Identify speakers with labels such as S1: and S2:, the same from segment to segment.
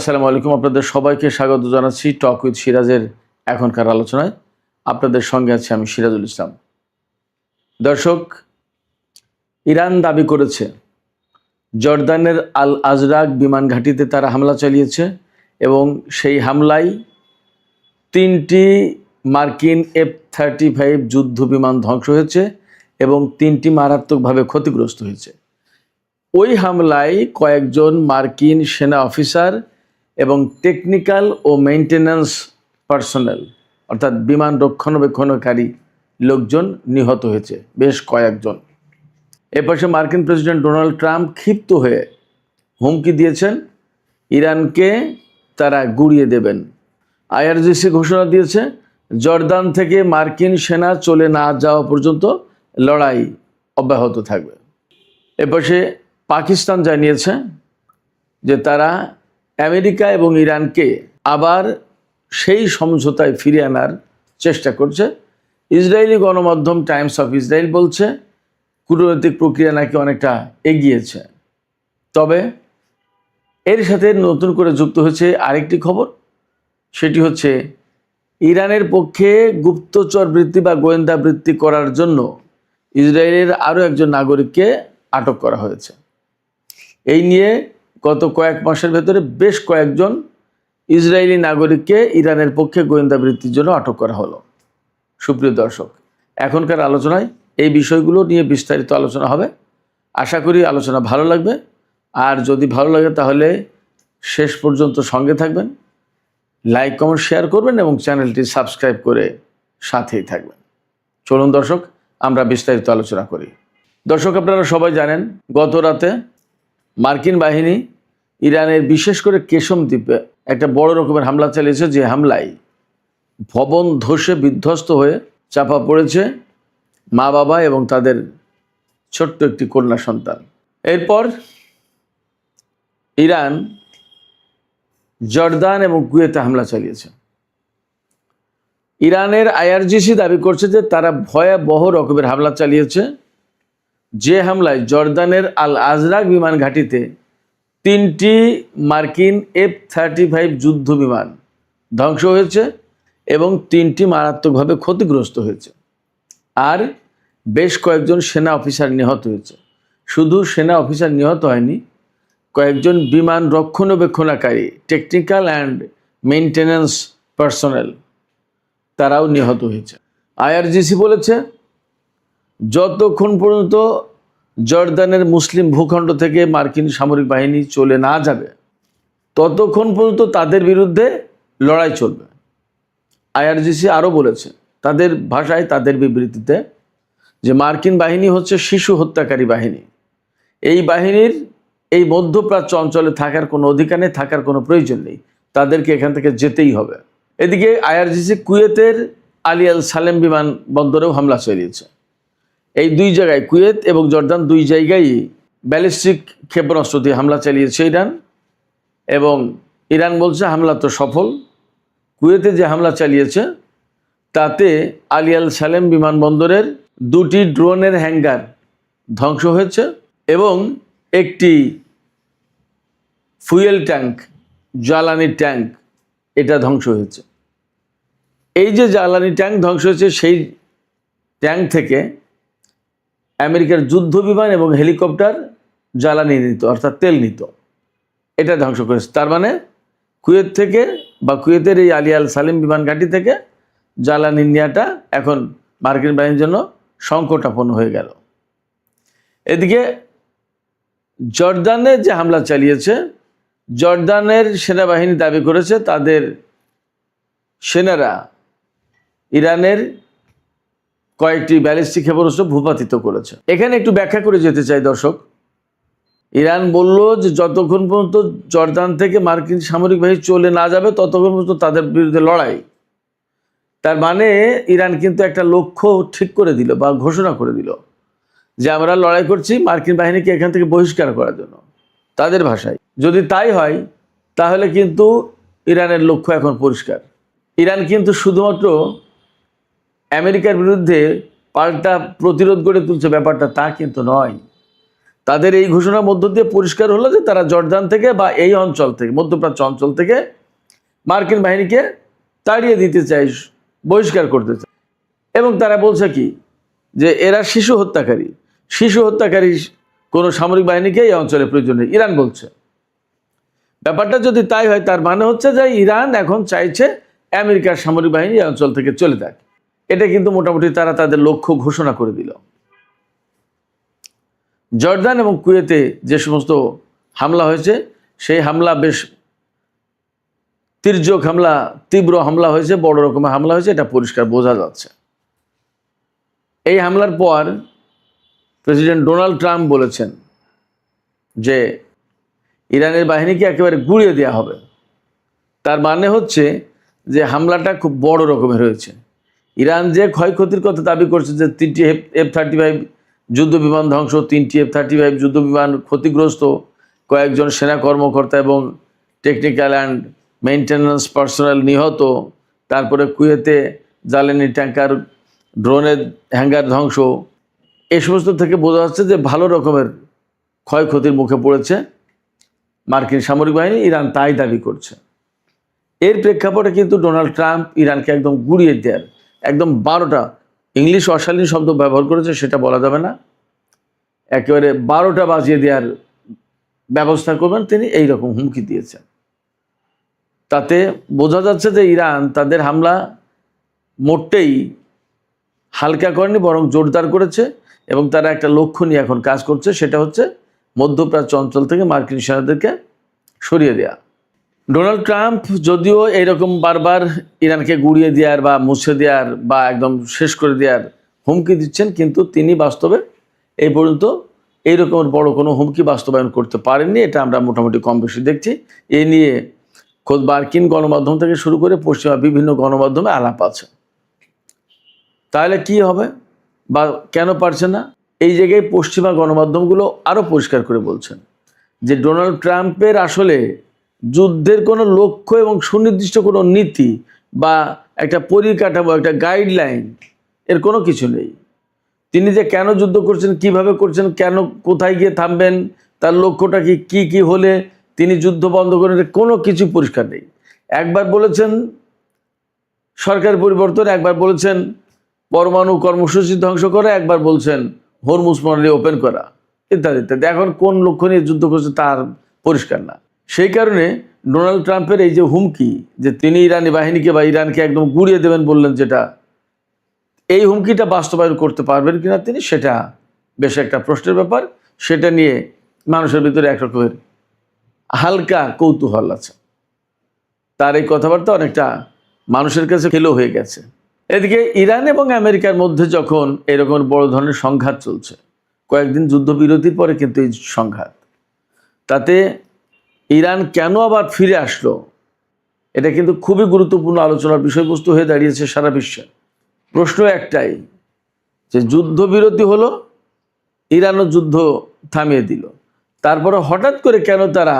S1: আসসালামু আলাইকুম। আপনাদের সবাইকে স্বাগত জানাচ্ছি টক উইথ সিরাজের এখনকার আলোচনায়। আপনাদের সঙ্গে আছি আমি সিরাজুল ইসলাম। দর্শক, ইরান দাবি করেছে জর্দানের আল আজরাক বিমান ঘাঁটিতে তারা হামলা চালিয়েছে এবং সেই হামলায় 3টি মার্কিন F-35 যুদ্ধ বিমান ধ্বংস হয়েছে এবং 3টি মারাত্মকভাবে ক্ষতিগ্রস্ত হয়েছে। ওই হামলায় কয়েকজন মার্কিন সেনা অফিসার এবং টেকনিক্যাল ও মেইনটেন্যান্স পার্সোনেল অর্থাৎ বিমান রক্ষণাবেক্ষণকারী লোকজন নিহত হয়েছে, বেশ কয়েকজন। এপাশে মার্কিন প্রেসিডেন্ট ডোনাল্ড ট্রাম্প ক্ষিপ্ত হয়ে হুমকি দিয়েছেন ইরানকে তারা গুঁড়িয়ে দেবেন। আইআরজিসি ঘোষণা দিয়েছে জর্দান থেকে মার্কিন সেনা চলে না যাওয়া পর্যন্ত লড়াই অব্যাহত থাকবে। এপাশে পাকিস্তান জানিয়েছে যে তারা আমেরিকা এবং ইরানকে আবার সেই সমঝোতায় ফিরিয়ে আনার চেষ্টা করছে। ইসরায়েলি গণমাধ্যম টাইমস অফ ইসরায়েল বলছে কূটনৈতিক প্রক্রিয়া নাকি অনেকটা এগিয়েছে। তবে এর সাথে নতুন করে যুক্ত হয়েছে আরেকটি খবর, সেটি হচ্ছে ইরানের পক্ষে গুপ্তচর বৃত্তি বা গোয়েন্দা বৃত্তি করার জন্য ইসরায়েলের আরও একজন নাগরিককে আটক করা হয়েছে। এই নিয়ে গত কয়েক মাসের ভেতরে বেশ কয়েকজন ইসরায়েলি নাগরিককে ইরানের পক্ষে গোয়েন্দা বৃত্তির জন্য আটক করা হলো। সুপ্রিয় দর্শক, এখনকার আলোচনায় এই বিষয়গুলো নিয়ে বিস্তারিত আলোচনা হবে। আশা করি আলোচনা ভালো লাগবে, আর যদি ভালো লাগে তাহলে শেষ পর্যন্ত সঙ্গে থাকবেন, লাইক কমেন্ট শেয়ার করবেন এবং চ্যানেলটি সাবস্ক্রাইব করে সাথেই থাকবেন। চলুন দর্শক, আমরা বিস্তারিত আলোচনা করি। দর্শক, আপনারা সবাই জানেন গত রাতে মার্কিন বাহিনী ইরানের বিশেষ করে কেশম দ্বীপে একটা বড় রকমের হামলা চালিয়েছে, যে হামলায় ভবন ধসে বিধ্বস্ত হয়ে চাপা পড়েছে মা বাবা এবং তাদের ছোট্ট একটি কন্যা সন্তান। এরপর ইরান জর্দান এবং কুয়েতে হামলা চালিয়েছে। ইরানের আইআরজিসি দাবি করছে যে তারা ভয়াবহ রকমের হামলা চালিয়েছে, যে হামলায় জর্দানের আল আজরাক বিমান ঘাঁটিতে 3টি মার্কিন F-35 যুদ্ধ বিমান ধ্বংস হয়েছে এবং 3টি মারাত্মকভাবে ক্ষতিগ্রস্ত হয়েছে, আর বেশ কয়েকজন সেনা অফিসার নিহত হয়েছে। শুধু সেনা অফিসার নিহত হয়নি, কয়েকজন বিমান রক্ষণাবেক্ষণকারী টেকনিক্যাল অ্যান্ড মেইনটেন্যান্স পার্সোনেল তারাও নিহত হয়েছে। আইআরজিসি বলেছে যতক্ষণ পর্যন্ত জর্দানের মুসলিম ভূখণ্ড থেকে মার্কিন সামরিক বাহিনী চলে না যাবে ততক্ষণ পর্যন্ত তাদের বিরুদ্ধে লড়াই চলবে। আইআরজিসি আরও বলেছে তাদের ভাষায়, তাদের বিবৃতিতে, যে মার্কিন বাহিনী হচ্ছে শিশু হত্যাকারী বাহিনী। এই বাহিনীর এই মধ্যপ্রাচ্য অঞ্চলে থাকার কোনো অধিকার নেই, থাকার কোনো প্রয়োজন নেই, তাদেরকে এখান থেকে যেতেই হবে। এদিকে আইআরজিসি কুয়েতের আলী আল সালেম বিমান বন্দরেও হামলা চালিয়েছে। এই দুই জায়গায়, কুয়েত এবং জর্দান, দুই জায়গায় ব্যালিস্টিক ক্ষেপণাস্ত্র দিয়ে হামলা চালিয়েছে ইরান, এবং ইরান বলছে হামলা তো সফল। কুয়েতে যে হামলা চালিয়েছে তাতে আলী আল সালেম বিমানবন্দরের 2টি ড্রোনের হ্যাঙ্গার ধ্বংস হয়েছে এবং একটি ফুয়েল ট্যাঙ্ক, জ্বালানি ট্যাঙ্ক, এটা ধ্বংস হয়েছে। এই যে জ্বালানি ট্যাঙ্ক ধ্বংস হয়েছে, সেই ট্যাঙ্ক থেকে আমেরিকার যুদ্ধ বিমান এবং হেলিকপ্টার জ্বালানি নিত, অর্থাৎ তেল নিত, এটা ধ্বংস করেছে। তার মানে কুয়েত থেকে বা কুয়েতের এই আলী আল সালেম বিমান ঘাঁটি থেকে জ্বালানি নেওয়াটা এখন মার্কিন বাহিনীর জন্য সংকটাপন্ন হয়ে গেল। এদিকে জর্দানে যে হামলা চালিয়েছে, জর্দানের সেনাবাহিনী দাবি করেছে তাদের সেনারা ইরানের কয়েকটি ব্যালিস্টিক ক্ষেপণাস্ত্র ভূপাতিত করেছে। এখানে একটু ব্যাখ্যা করে যেতে চাই দর্শক। ইরান বলল যে যতক্ষণ পর্যন্ত জর্দান থেকে মার্কিন সামরিক বাহিনী চলে না যাবে ততক্ষণ পর্যন্ত তাদের বিরুদ্ধে লড়াই। তার মানে ইরান কিন্তু একটা লক্ষ্য ঠিক করে দিল বা ঘোষণা করে দিল যে আমরা লড়াই করছি মার্কিন বাহিনীকে এখান থেকে বহিষ্কার করার জন্য, তাদের ভাষায়। যদি তাই হয় তাহলে কিন্তু ইরানের লক্ষ্য এখন পরিষ্কার। ইরান কিন্তু শুধুমাত্র আমেরিকার বিরুদ্ধে পাল্টা প্রতিরোধ গড়ে তুলছে ব্যাপারটা তা কিন্তু নয়। তাদের এই ঘোষণার মধ্য দিয়ে পরিষ্কার হলো যে তারা জর্দান থেকে বা এই অঞ্চল থেকে, মধ্যপ্রাচ্য অঞ্চল থেকে মার্কিন বাহিনীকে তাড়িয়ে দিতে চায়, বহিষ্কার করতে চায়। এবং তারা বলছে কি, যে এরা শিশু হত্যাকারী কোনো সামরিক বাহিনীকে এই অঞ্চলে প্রয়োজন নেই, ইরান বলছে। ব্যাপারটা যদি তাই হয়, তার মানে হচ্ছে যে ইরান এখন চাইছে আমেরিকার সামরিক বাহিনী এই অঞ্চল থেকে চলে যাক। এটা কিন্তু মোটামুটি তারা তাদের লক্ষ্য ঘোষণা করে দিল। জর্দান এবং কুয়েতে যে সমস্ত হামলা হয়েছে, সেই হামলা বেশ তীর্যক হামলা, তীব্র হামলা হয়েছে, বড় রকমের হামলা হয়েছে, এটা পরিষ্কার বোঝা যাচ্ছে। এই হামলার পর প্রেসিডেন্ট ডোনাল্ড ট্রাম্প বলেছেন যে ইরানের বাহিনীকে একেবারে গুঁড়িয়ে দেওয়া হবে। তার মানে হচ্ছে যে হামলাটা খুব বড় রকমের হয়েছে। ইরান যে ক্ষয়ক্ষতির কথা দাবি করছে, যে 3টি F-35 যুদ্ধ বিমান ধ্বংস, 3টি F-35 যুদ্ধ বিমান ক্ষতিগ্রস্ত, কয়েকজন সেনা কর্মকর্তা এবং টেকনিক্যাল অ্যান্ড মেইনটেন্যান্স পার্সোনাল নিহত, তারপরে কুয়েতে জ্বালানি ট্যাঙ্কার, ড্রোনের হ্যাঙ্গার ধ্বংস, এই সমস্ত থেকে বোঝা যাচ্ছে যে ভালো রকমের ক্ষয়ক্ষতির মুখে পড়েছে মার্কিন সামরিক বাহিনী। ইরান তাই দাবি করছে। এর প্রেক্ষাপটে কিন্তু ডোনাল্ড ট্রাম্প ইরানকে একদম গুঁড়িয়ে দেওয়ার, একদম 12টা, ইংলিশ অশালীন শব্দ ব্যবহার করেছে, সেটা বলা যাবে না, একেবারে 12টা বাজিয়ে দেওয়ার ব্যবস্থা করবেন তিনি, এই রকম হুমকি দিয়েছেন। তাতে বোঝা যাচ্ছে যে ইরান তাদের হামলা মোটেই হালকা করেনি, বরং জোরদার করেছে এবং তারা একটা লক্ষ্য নিয়ে এখন কাজ করছে, সেটা হচ্ছে মধ্যপ্রাচ্য অঞ্চল থেকে মার্কিন সেনাদেরকে সরিয়ে দেয়া। ডোনাল্ড ট্রাম্প যদিও এইরকম বারবার ইরানকে গুঁড়িয়ে দেওয়ার বা মুছে দেওয়ার বা একদম শেষ করে দেওয়ার হুমকি দিচ্ছেন, কিন্তু তিনি বাস্তবে এই পর্যন্ত এইরকমের বড় কোনো হুমকি বাস্তবায়ন করতে পারেননি। এটা আমরা মোটামুটি কম বেশি দেখছি। এই নিয়ে খোদ মার্কিন গণমাধ্যম থেকে শুরু করে পশ্চিমা বিভিন্ন গণমাধ্যমে আলাপ আছে। তাহলে কি হবে বা কেন পারছে না? এই জায়গায় পশ্চিমা গণমাধ্যমগুলো আরও পরিষ্কার করে বলছেন যে ডোনাল্ড ট্রাম্পের আসলে যুদ্ধের কোনো লক্ষ্য এবং সুনির্দিষ্ট কোনো নীতি বা একটা পরিকাঠামো, একটা গাইডলাইন, এর কোনো কিছু নেই। তিনি যে কেন যুদ্ধ করছেন, কিভাবে করছেন, কেন, কোথায় গিয়ে থামবেন, তার লক্ষ্যটা কি কি হলে তিনি যুদ্ধ বন্ধ করেন, কোনো কিছু পরিষ্কার নেই। একবার বলেছেন সরকার পরিবর্তন, একবার বলেছেন পরমাণু কর্মসূচি ধ্বংস করা, একবার বলছেন হরমুজ প্রণালী ওপেন করা, ইত্যাদি ইত্যাদি। এখন কোন লক্ষ্য নিয়ে যুদ্ধ করছে তার পরিষ্কার না। সেই কারণে ডোনাল্ড ট্রাম্পের এই যে হুমকি, যে তিনি ইরানি বাহিনীকে বা ইরানকে একদম গুঁড়িয়ে দেবেন বললেন, যেটা, এই হুমকিটা বাস্তবায়ন করতে পারবেন কিনা তিনি, সেটা বেশ একটা প্রশ্নের ব্যাপার। সেটা নিয়ে মানুষের ভিতরে এক রকমের হালকা কৌতূহল আছে। তার এই কথাবার্তা অনেকটা মানুষের কাছে খেলো হয়ে গেছে। এদিকে ইরান এবং আমেরিকার মধ্যে যখন এরকম বড় ধরনের সংঘাত চলছে, কয়েকদিন যুদ্ধবিরতির পরে কিন্তু এই সংঘাত, তাতে ইরান কেন আবার ফিরে আসলো, এটা কিন্তু খুবই গুরুত্বপূর্ণ আলোচনার বিষয়বস্তু হয়ে দাঁড়িয়েছে সারা বিশ্বে। প্রশ্ন একটাই, যে যুদ্ধবিরতি হলো, ইরানও যুদ্ধ থামিয়ে দিল, তারপরে হঠাৎ করে কেন তারা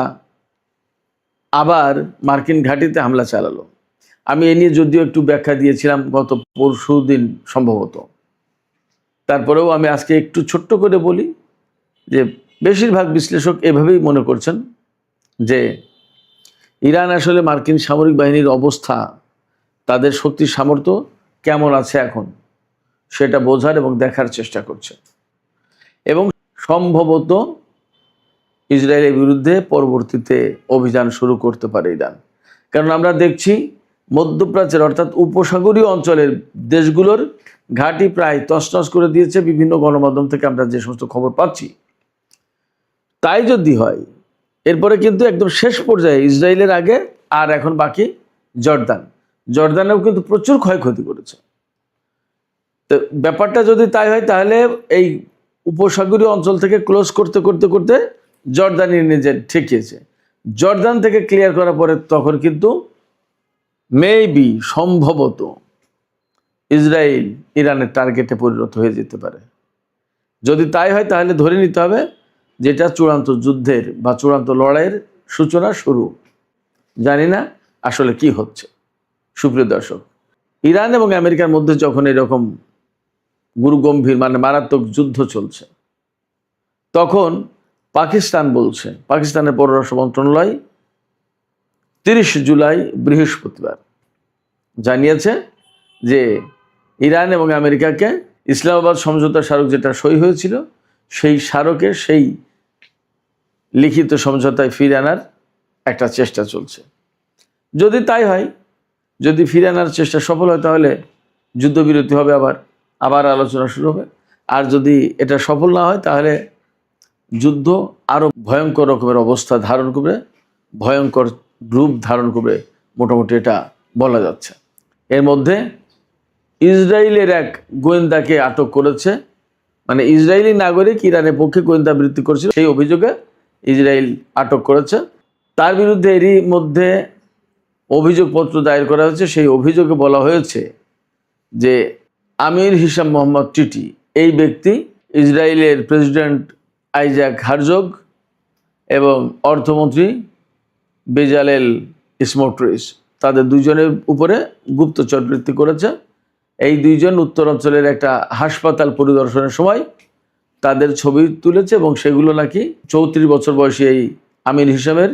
S1: আবার মার্কিন ঘাঁটিতে হামলা চালালো? আমি এ নিয়ে যদিও একটু ব্যাখ্যা দিয়েছিলাম গত পরশুদিন সম্ভবত, তারপরেও আমি আজকে একটু ছোট্ট করে বলি যে বেশিরভাগ বিশ্লেষক এভাবেই মনে করছেন যে ইরান আসলে মার্কিন সামরিক বাহিনীর অবস্থা, তাদের শক্তি সামর্থ্য কেমন আছে এখন, সেটা বোঝার এবং দেখার চেষ্টা করছে এবং সম্ভবত ইসরায়েলের বিরুদ্ধে পরবর্তীতে অভিযান শুরু করতে পারে ইরান। কারণ আমরা দেখছি মধ্যপ্রাচ্যের অর্থাৎ উপসাগরীয় অঞ্চলের দেশগুলোর ঘাঁটি প্রায় তছনছ করে দিয়েছে বিভিন্ন গণমাধ্যম থেকে আমরা যে সমস্ত খবর পাচ্ছি। তাই যদি হয়, এরপরে কিন্তু একদম শেষ পর্যায়ে ইসরায়েলের আগে আর এখন বাকি জর্দানেও কিন্তু প্রচুর ক্ষয়ক্ষতি করেছে। তো ব্যাপারটা যদি তাই হয়, তাহলে এই উপসাগরীয় অঞ্চল থেকে ক্লোজ করতে করতে করতে জর্দানি নিজে ঠেকিয়েছে। জর্দান থেকে ক্লিয়ার করার পরে তখন কিন্তু মেবি সম্ভবত ইসরায়েল ইরানের টার্গেটে পরিণত হয়ে যেতে পারে। যদি তাই হয়, তাহলে ধরে নিতে হবে যেটা চূড়ান্ত যুদ্ধের বা চূড়ান্ত লড়াইয়ের সূচনা শুরু। জানি না আসলে কি হচ্ছে। সুপ্রিয় দর্শক, ইরান এবং আমেরিকার মধ্যে যখন এরকম গুরুগম্ভীর মানে মারাত্মক যুদ্ধ চলছে, তখন পাকিস্তান বলছে, পাকিস্তানের পররাষ্ট্র মন্ত্রণালয় 30 জুলাই বৃহস্পতিবার জানিয়েছে যে ইরান এবং আমেরিকাকে ইসলামাবাদ সমঝোতা স্মারক যেটা সই হয়েছিল সেই স্মারকে সেই লিখিত সমঝোতায় ফিরে আনার একটা চেষ্টা চলছে। যদি তাই হয়, যদি ফিরে আনার চেষ্টা সফল হয়, তাহলে যুদ্ধবিরতি হবে, আবার আলোচনা শুরু হবে। আর যদি এটা সফল না হয়, তাহলে যুদ্ধ আরও ভয়ঙ্কর রকমের অবস্থা ধারণ করবে, ভয়ঙ্কর রূপ ধারণ করবে, মোটামুটি এটা বলা যাচ্ছে। এর মধ্যে ইসরায়েলের এক গোয়েন্দাকে আটক করেছে, মানে ইসরায়েলি নাগরিক ইরানের পক্ষে গোয়েন্দাবৃত্তি করেছিল, সেই অভিযোগে ইসরায়েল আটক করেছে। তার বিরুদ্ধে এরই মধ্যে অভিযোগপত্র দায়ের করা হয়েছে। সেই অভিযোগে বলা হয়েছে যে আমির হিশাম মোহাম্মদ টিটি, এই ব্যক্তি ইসরায়েলের প্রেসিডেন্ট আইজাক হারজগ এবং অর্থমন্ত্রী বেজালেল স্মোটরিচ, তাদের দুইজনের উপরে গুপ্তচরবৃত্তি করেছে। এই দুইজন উত্তরাঞ্চলের একটা হাসপাতাল পরিদর্শনের সময় তাদের ছবি তুলেছে এবং সেগুলো নাকি 34 বছর বয়সী এই আমির হিসামের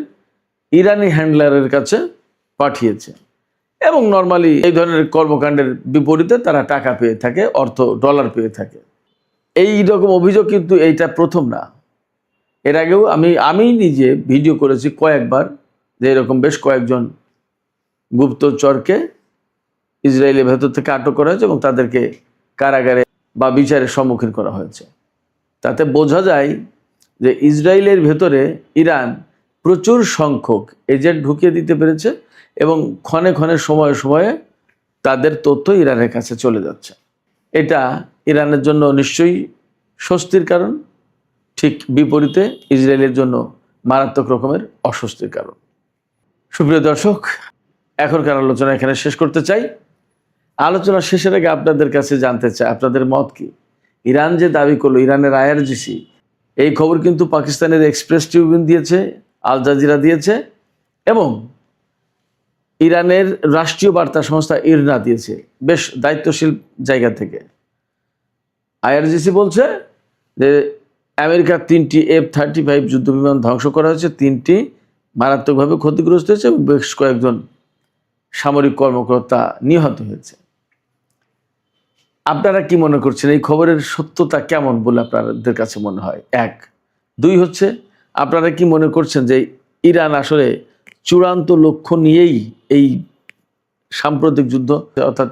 S1: ইরানি হ্যান্ডলারের কাছে পাঠিয়েছে। এবং নর্মালি এই ধরনের কর্মকাণ্ডের বিপরীতে তারা টাকা পেয়ে থাকে, ডলার পেয়ে থাকে। এই রকম অভিযোগ কিন্তু এইটা প্রথম না। এর আগেও আমি নিজে ভিডিও করেছি কয়েকবার যে এরকম বেশ কয়েকজন গুপ্তচরকে ইসরায়েলের ভেতর থেকে আটক করা হয়েছে এবং তাদেরকে কারাগারে বা বিচারের সম্মুখীন করা হয়েছে। তাতে বোঝা যায় যে ইসরায়েলের ভেতরে ইরান প্রচুর সংখ্যক এজেন্ট ঢুকিয়ে দিতে পেরেছে এবং ক্ষণে ক্ষণে সময়ে সময়ে তাদের তথ্য ইরানের কাছে চলে যাচ্ছে। এটা ইরানের জন্য নিশ্চয়ই স্বস্তির কারণ, ঠিক বিপরীতে ইসরায়েলের জন্য মারাত্মক রকমের অস্বস্তির কারণ। সুপ্রিয় দর্শক, এখনকার আলোচনা এখানে শেষ করতে চাই। আলোচনা শেষের আগে আপনাদের কাছে জানতে চাই আপনাদের মত কি। ইরান যে দাবি করলো, ইরানের IRGC, এই খবর কিন্তু পাকিস্তানের এক্সপ্রেস ট্রিবিউন দিয়েছে, আল জাজিরা দিয়েছে এবং ইরানের রাষ্ট্রীয় বার্তা সংস্থা ইরনা দিয়েছে, বেশ দায়িত্বশীল জায়গা থেকে। IRGC বলছে যে আমেরিকার 3টি F-35 যুদ্ধবিমান ধ্বংস করা হয়েছে, 3টি মারাত্মকভাবে ক্ষতিগ্রস্ত হয়েছে এবং বেশ কয়েকজন সামরিক কর্মকর্তা নিহত হয়েছে। আপনারা কি মনে করছেন, এই খবরের সত্যতা কেমন বলে আপনাদের কাছে মনে হয়? 1, 2 হচ্ছে, আপনারা কি মনে করছেন যে ইরান আসলে চূড়ান্ত লক্ষ্য নিয়েই এই সাম্প্রতিক যুদ্ধ, অর্থাৎ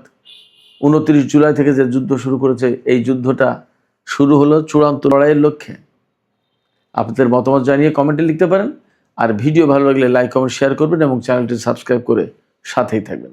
S1: 29 জুলাই থেকে যে যুদ্ধ শুরু করেছে, এই যুদ্ধটা শুরু হলো চূড়ান্ত লড়াইয়ের লক্ষ্যে? আপনাদের মতামত জানিয়ে কমেন্টে লিখতে পারেন। আর ভিডিও ভালো লাগলে লাইক, কমেন্ট, শেয়ার করবেন এবং চ্যানেলটি সাবস্ক্রাইব করে সাথেই থাকবেন।